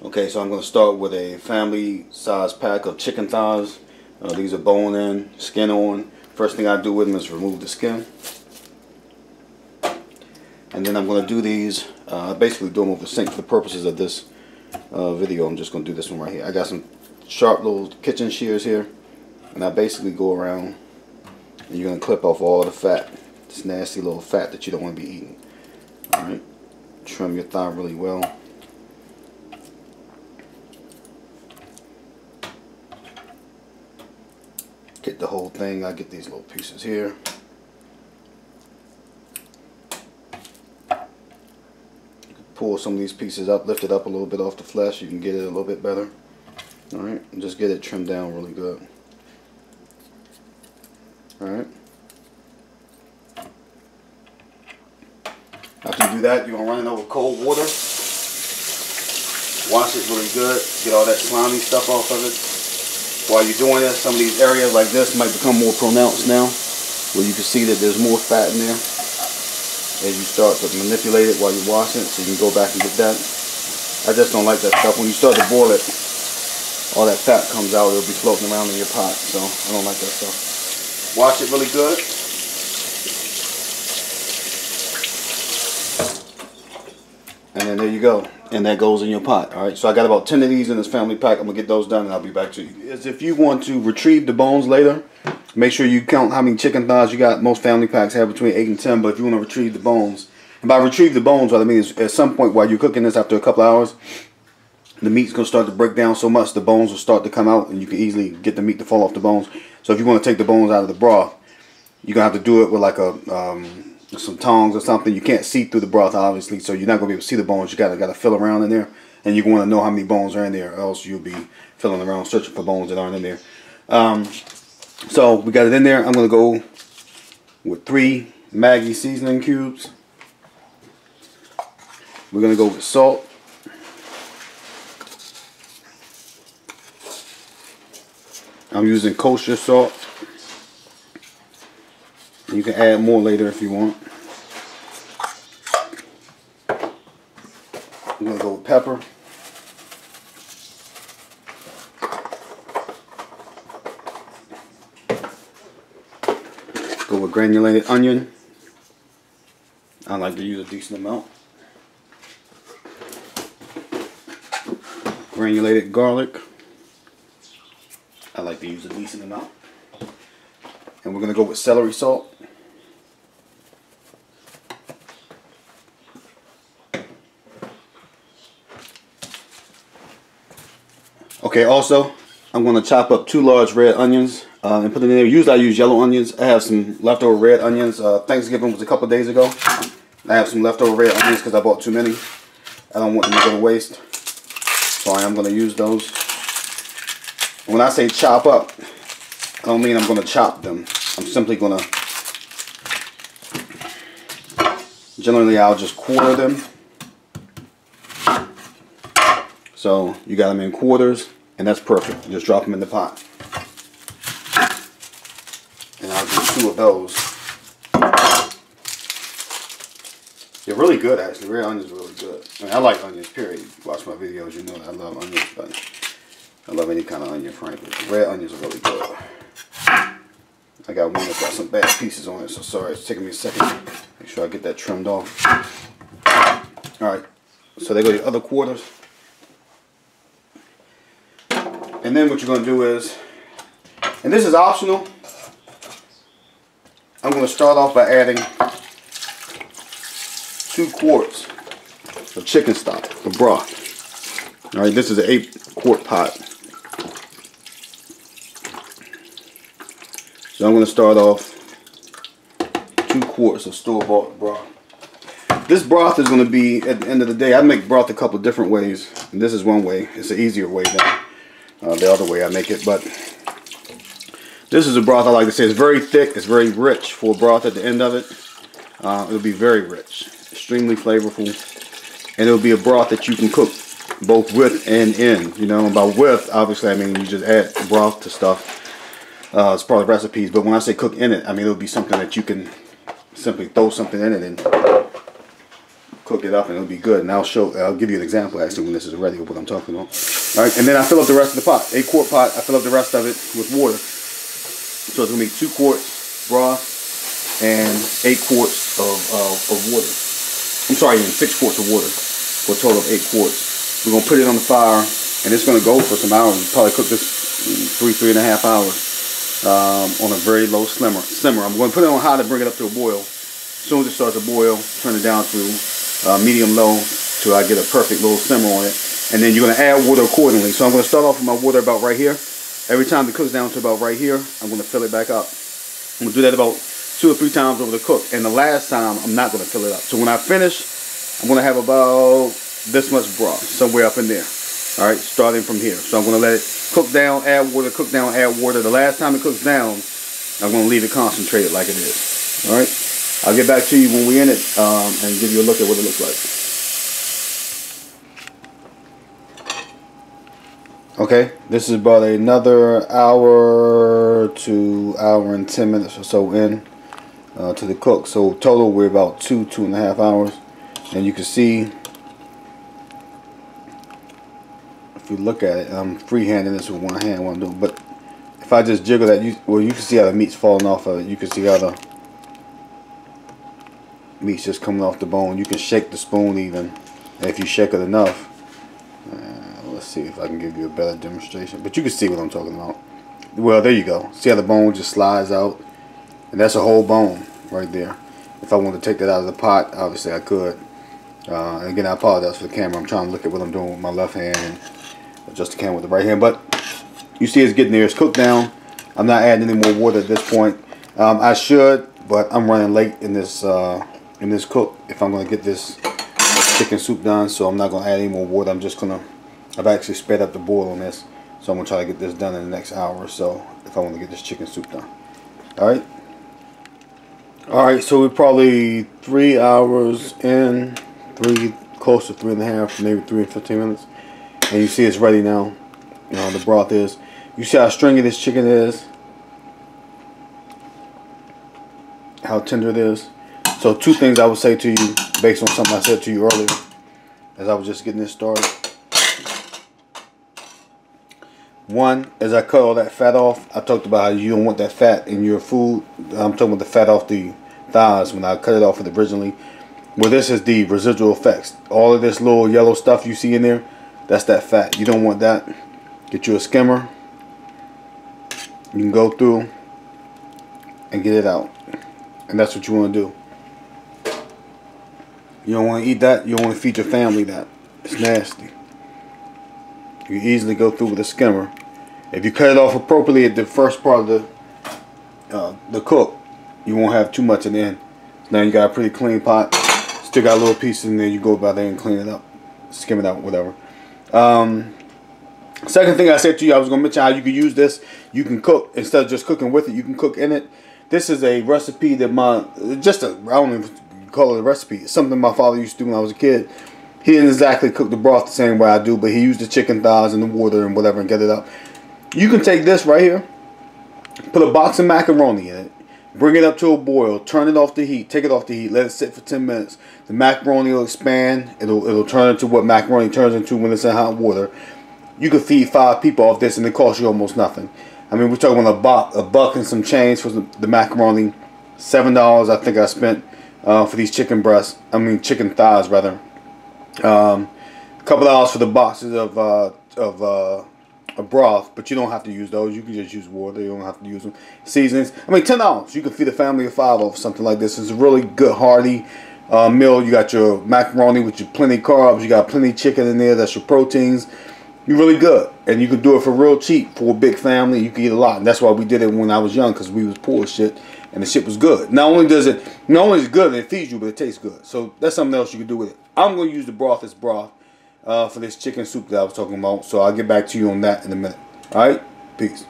Okay, so I'm going to start with a family size pack of chicken thighs. These are bone in, skin on. First thing I do with them is remove the skin. And then I'm going to do these, basically do them over the sink for the purposes of this video. I'm just going to do this one right here. I got some sharp little kitchen shears here. And I basically go around and you're going to clip off all the fat. This nasty little fat that you don't want to be eating. Alright, trim your thigh really well. Get the whole thing. I get these little pieces here. You can pull some of these pieces up, lift it up a little bit off the flesh. You can get it a little bit better. Alright, and just get it trimmed down really good. Alright. After you do that, you're going to run it over cold water. Wash it really good. Get all that slimy stuff off of it. While you're doing this, some of these areas like this might become more pronounced now, where you can see that there's more fat in there. As you start to manipulate it while you're washing it, so you can go back and get that. I just don't like that stuff. When you start to boil it, all that fat comes out. It'll be floating around in your pot, so I don't like that stuff. Wash it really good. And then there you go. And that goes in your pot. Alright, so I got about 10 of these in this family pack. I'm going to get those done and I'll be back to you. If you want to retrieve the bones later, make sure you count how many chicken thighs you got. Most family packs have between 8 and 10, but if you want to retrieve the bones, and by retrieve the bones, what I mean is at some point while you're cooking this, after a couple hours, the meat's going to start to break down so much the bones will start to come out and you can easily get the meat to fall off the bones. So if you want to take the bones out of the broth, you're going to have to do it with like some tongs or something. You can't see through the broth obviously, so you're not going to be able to see the bones. You got to feel around in there, and you want to know how many bones are in there, or else you'll be filling around searching for bones that aren't in there. So we got it in there. I'm going to go with 3 Maggi seasoning cubes. We're going to go with salt. I'm using kosher salt. You can add more later if you want. I'm going to go with pepper. Go with granulated onion. I like to use a decent amount. Granulated garlic. I like to use a decent amount. And we're going to go with celery salt. Okay, also, I'm going to chop up 2 large red onions and put it in there. Usually I use yellow onions. I have some leftover red onions. Thanksgiving was a couple days ago. I have some leftover red onions because I bought too many. I don't want them to go to waste. So I am going to use those. When I say chop up, I don't mean I'm going to chop them. I'm simply going to, generally I'll just quarter them. So you got them in quarters, and that's perfect. You just drop them in the pot. And I'll do 2 of those. They're really good actually. Red onions are really good. I mean, I like onions, period. You watch my videos, you know that I love onions, but I love any kind of onion, frankly. Red onions are really good. I got one that's got some bad pieces on it, so sorry, it's taking me a second. Make sure I get that trimmed off. Alright, so there go your other quarters. And then what you're going to do is, and this is optional, I'm going to start off by adding 2 quarts of chicken stock, the broth. Alright, this is an 8-quart pot. So I'm going to start off 2 quarts of store-bought broth. This broth is going to be, at the end of the day, I make broth a couple different ways. And this is one way. It's an easier way than the other way I make it. But this is a broth I like to say. It's very thick. It's very rich for broth at the end of it. It'll be very rich. Extremely flavorful. And it'll be a broth that you can cook both with and in. You know, and by with, obviously, I mean you just add broth to stuff. It's part of recipes, but when I say cook in it, I mean it'll be something that you can simply throw something in it and cook it up and it'll be good. And I'll give you an example actually when this is ready of what I'm talking about. All right, and then I fill up the rest of the pot. 8-quart pot, I fill up the rest of it with water. So it's gonna be 2 quarts broth and 8 quarts of water. I'm sorry, even 6 quarts of water for a total of 8 quarts. We're gonna put it on the fire and it's gonna go for some hours. Probably cook this 3.5 hours. On a very low simmer. I'm going to put it on high to bring it up to a boil. As soon as it starts to boil, turn it down to medium low till I get a perfect little simmer on it. And then you're going to add water accordingly. So I'm going to start off with my water about right here. Every time it cooks down to about right here, I'm going to fill it back up. I'm going to do that about 2 or 3 times over the cook. And the last time, I'm not going to fill it up. So when I finish, I'm going to have about this much broth, somewhere up in there. All right, starting from here. So I'm going to let it cook down, add water, cook down, add water. The last time it cooks down, I'm going to leave it concentrated like it is. All right, I'll get back to you when we're in it and give you a look at what it looks like. Okay, this is about another hour to hour and 10 minutes or so in to the cook. So total, we're about 2.5 hours. And you can see, if you look at it, I'm freehanding this with one hand, what I'm doing, but if I just jiggle that, you can see how the meat's falling off of it. You can see how the meat's just coming off the bone. You can shake the spoon even, and if you shake it enough, let's see if I can give you a better demonstration, but you can see what I'm talking about. Well, there you go. See how the bone just slides out, and that's a whole bone right there. If I wanted to take that out of the pot, obviously I could. And again, I apologize for the camera. I'm trying to look at what I'm doing with my left hand and adjust the camera with the right hand, but you see it's getting there. It's cooked down. I'm not adding any more water at this point. I should, but I'm running late in this cook if I'm going to get this chicken soup done, so I'm not going to add any more water. I've actually sped up the boil on this, so I'm going to try to get this done in the next hour or so if I want to get this chicken soup done. Alright, so we're probably 3 hours in, close to 3.5, maybe 3 and 15 minutes. And you see it's ready now. You know, the broth is. You see how stringy this chicken is? How tender it is? So 2 things I would say to you based on something I said to you earlier as I was just getting this started. One, as I cut all that fat off, I talked about how you don't want that fat in your food. I'm talking about the fat off the thighs when I cut it off originally. Well, this is the residual effects. All of this little yellow stuff you see in there, that's that fat. You don't want that. Get you a skimmer. You can go through and get it out. And that's what you want to do. You don't want to eat that. You don't want to feed your family that. It's nasty. You can easily go through with a skimmer. If you cut it off appropriately at the first part of the cook, you won't have too much in the end. So now you got a pretty clean pot. Still got a little piece in there. You go by there and clean it up, skim it out, whatever. Second thing I said to you, I was going to mention how you can use this. You can cook instead of just cooking with it. You can cook in it. This is a recipe that I don't even call it a recipe. It's something my father used to do when I was a kid. He didn't exactly cook the broth the same way I do, but he used the chicken thighs and the water and whatever and get it up. You can take this right here, put a box of macaroni in it, bring it up to a boil, turn it off the heat, take it off the heat, let it sit for 10 minutes. The macaroni will expand. It'll turn into what macaroni turns into when it's in hot water. You could feed 5 people off this and it costs you almost nothing. I mean, we're talking about a buck and some change for the macaroni. $7 I think I spent for these chicken breasts. I mean chicken thighs rather. A couple dollars for the boxes of broth, but you don't have to use those. You can just use water. You don't have to use them. Seasonings. I mean, $10. You can feed a family of 5 off something like this. It's a really good hearty meal. You got your macaroni with your plenty carbs. You got plenty chicken in there. That's your proteins. You're really good, and you can do it for real cheap for a big family. You can eat a lot, and that's why we did it when I was young, because we was poor as shit, and the shit was good. Not only is it good and it feeds you, but it tastes good. So that's something else you can do with it. I'm going to use the broth as broth for this chicken soup that I was talking about. So I'll get back to you on that in a minute. All right, peace.